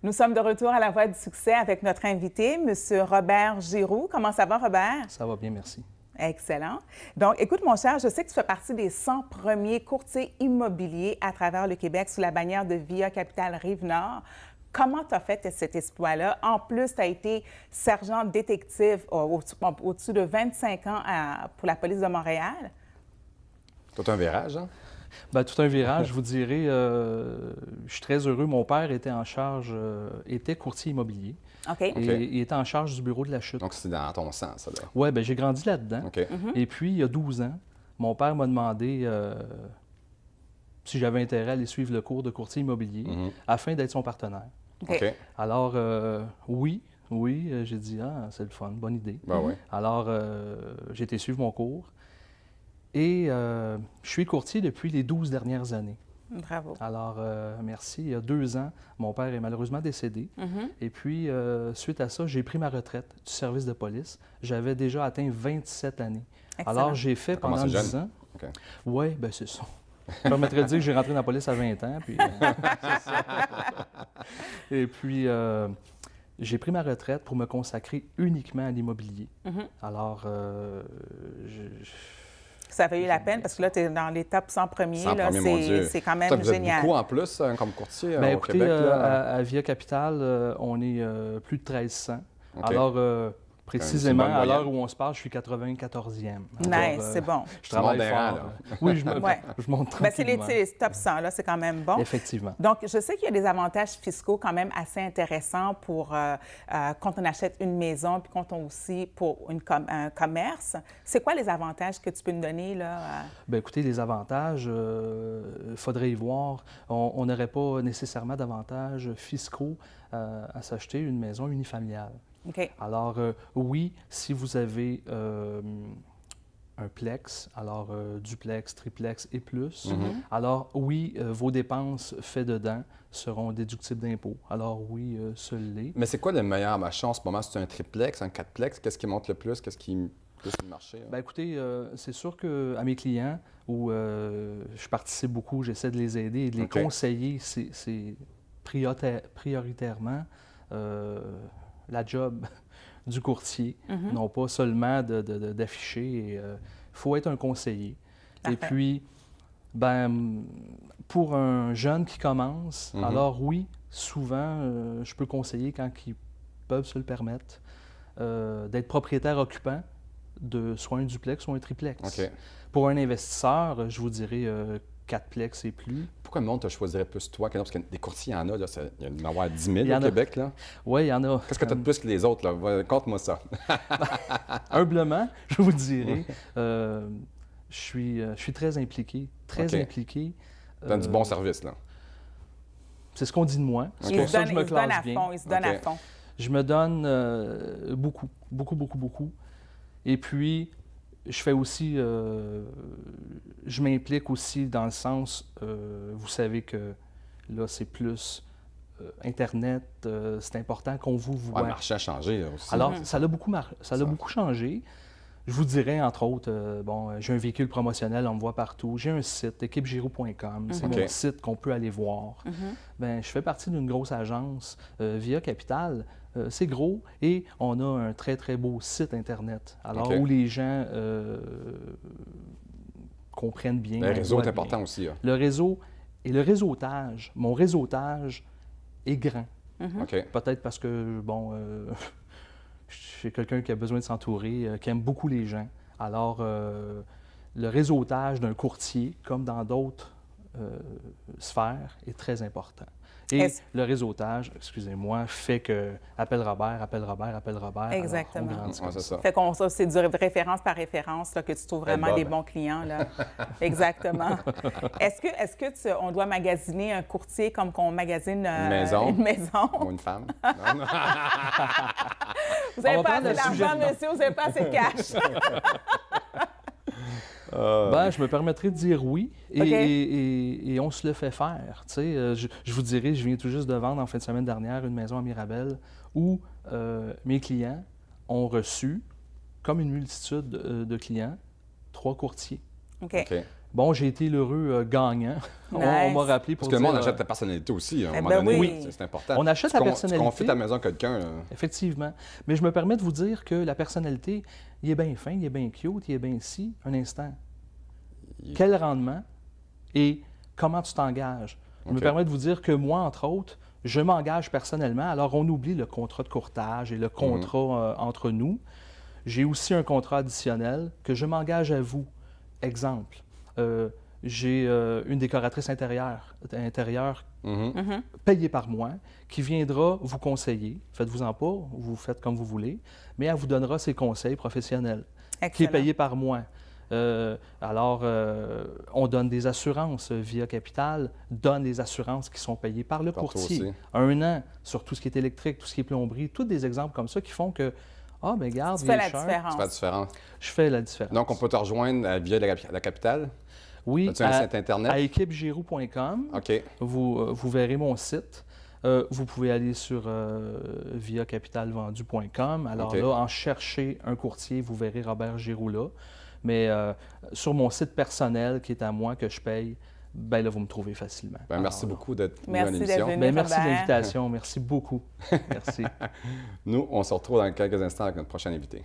Nous sommes de retour à la Voie du succès avec notre invité, M. Robert Giroux. Comment ça va, Robert? Ça va bien, merci. Excellent. Donc, écoute, mon cher, je sais que tu fais partie des 100 premiers courtiers immobiliers à travers le Québec sous la bannière de Via Capital Rive-Nord. Comment tu as fait cet exploit-là? En plus, tu as été sergent détective au-dessus de 25 ans pour la police de Montréal. Tout un virage, hein? Bien, tout un virage, je vous dirais. Je suis très heureux. Mon père était en charge, était courtier immobilier. OK. Et il était en charge du bureau de la chute. Donc, c'est dans ton sens, ça, là. Oui, bien, j'ai grandi là-dedans. OK. Et puis, il y a 12 ans, mon père m'a demandé si j'avais intérêt à aller suivre le cours de courtier immobilier afin d'être son partenaire. OK. Alors, oui, j'ai dit, ah, c'est le fun, bonne idée. Ben oui. Alors, j'ai été suivre mon cours. Et je suis courtier depuis les 12 dernières années. Bravo. Alors, merci. Il y a 2 ans, mon père est malheureusement décédé. Et puis, suite à ça, j'ai pris ma retraite du service de police. J'avais déjà atteint 27 années. Excellent. Alors, j'ai fait pendant 10 ans. OK. Oui, bien, c'est ça. Je permettrais de dire que j'ai rentré dans la police à 20 ans. Puis, c'est ça. Et puis, j'ai pris ma retraite pour me consacrer uniquement à l'immobilier. Alors, Ça avait eu la peine parce que là, tu es dans les top 100 premiers. 100 là, premiers, mon Dieu. c'est quand même Toi, vous êtes génial. beaucoup en plus comme courtier bien, au écoutez, Québec, là. à Via Capital, on est plus de 1300. OK. Alors, précisément, bonne à moyenne. l'heure où on se parle, je suis 94e. Nice, Alors, c'est bon. Je travaille montes des rangs, fort. là. Oui, Ouais. je monte Ben, c'est tranquillement. les top 100, là, c'est quand même bon. Effectivement. Donc, je sais qu'il y a des avantages fiscaux quand même assez intéressants pour quand on achète une maison puis quand on aussi pour un commerce. C'est quoi les avantages que tu peux nous donner, là? Bien, écoutez, les avantages, il faudrait y voir. On n'aurait pas nécessairement d'avantages fiscaux à s'acheter une maison unifamiliale. OK. Alors, oui, si vous avez un plex, alors duplex, triplex et plus, alors oui, vos dépenses faites dedans seront déductibles d'impôts. Alors oui, ce l'est. Mais c'est quoi le meilleur machin en ce moment? C'est un triplex, un quatreplex? Qu'est-ce qui monte le plus? Qu'est-ce qui plus le marché? Bien, écoutez, c'est sûr qu'à mes clients, où je participe beaucoup, j'essaie de les aider et de les OK. conseiller, c'est prioritairement la job du courtier, non pas seulement d'afficher. Il faut être un conseiller. Parfait. Et puis, ben, pour un jeune qui commence, alors oui, souvent, je peux conseiller quand ils peuvent se le permettre, d'être propriétaire occupant de soit un duplex, soit un triplex. OK. Pour un investisseur, je vous dirais quatreplex et plus. Pourquoi le monde te choisirait plus toi que non? Parce que des courtiers, il y en a, là. Il y en a avoir 10 000 Il y en au a. Québec, là. Oui, il y en a. Qu'est-ce que tu as de plus que les autres, là? Conte-moi ça. Humblement, je vous dirais, je suis très impliqué, OK. impliqué. Tu donnes du bon service, là. C'est ce qu'on dit de moi. OK. C'est Il pour se ça donne, que je me il se donne classe à bien. fond, il se donne OK. à fond. Je me donne beaucoup. Et puis, je fais aussi, je m'implique aussi dans le sens, vous savez que là, c'est plus Internet, c'est important qu'on vous voit. Ouais, le marché a changé, là, aussi. Alors, ça l'a beaucoup changé. Je vous dirais, entre autres, j'ai un véhicule promotionnel, on me voit partout. J'ai un site, équipegiro.com. C'est OK. mon site qu'on peut aller voir. Bien, je fais partie d'une grosse agence, Via Capital. C'est gros et on a un très, très beau site Internet. Alors, OK. où les gens comprennent bien. Le réseau voient est bien. important aussi, là. Le réseau et le réseautage. Mon réseautage est grand. OK. Peut-être parce que, je suis quelqu'un qui a besoin de s'entourer, qui aime beaucoup les gens. Alors, le réseautage d'un courtier, comme dans d'autres sphères, est très important. Et Est-ce- le réseautage, excusez-moi, fait que appelle Robert. Exactement. Alors, on grandit Ouais, comme c'est ça. ça. Fait qu'on ça, c'est du référence par référence là, que tu trouves vraiment Bob. des bons clients. Là. Exactement. Est-ce que on doit magasiner un courtier comme qu'on magasine Une maison. une maison? Ou une femme. Non, non. Vous n'avez On va pas prendre assez le sujet d'argent, de- monsieur, vous n'avez pas assez de cash. Je me permettrais de dire oui et, OK. et on se le fait faire. Tu sais, je vous dirais, je viens tout juste de vendre en fin de semaine dernière une maison à Mirabel où mes clients ont reçu, comme une multitude de clients, 3 courtiers. OK. OK. Bon, j'ai été l'heureux gagnant. On Nice. Parce m'a rappelé pour que le dire... monde achète ta personnalité aussi, à un Eh moment ben donné. oui. C'est important. On achète la Tu personnalité. confies ta maison à quelqu'un, là. Effectivement. Mais je me permets de vous dire que la personnalité, il est bien fin, il est bien cute, il est bien si. Un instant. Quel rendement et comment tu t'engages? Je me OK. permets de vous dire que moi, entre autres, je m'engage personnellement. Alors, on oublie le contrat de courtage et le contrat entre nous. J'ai aussi un contrat additionnel que je m'engage à vous. Exemple, j'ai une décoratrice intérieure Mhm. payée par moi qui viendra vous conseiller. Faites-vous-en pas, vous faites comme vous voulez, mais elle vous donnera ses conseils professionnels, qui est Excellent. payé par moi. On donne des assurances. Via Capital donne des assurances qui sont payées par le Partout courtier. aussi. 1 an sur tout ce qui est électrique, tout ce qui est plomberie, tous des exemples comme ça qui font que, ah, ben garde, Tu fais il est la cher. Tu fais la différence. différence. Je fais la différence. Donc, on peut te rejoindre via la capitale? Oui, As-tu un site Internet? à équipegiro.com, OK. vous verrez mon site. Vous pouvez aller sur viacapitalvendu.com. Alors OK. là, en chercher un courtier, vous verrez Robert Giroux là. Mais sur mon site personnel, qui est à moi, que je paye, ben là, vous me trouvez facilement. Ben, merci Alors, beaucoup d'être venu Merci à d'être l'émission. venu. ben, merci de Robert. l'invitation. Merci beaucoup. Merci. Nous, on se retrouve dans quelques instants avec notre prochain invité.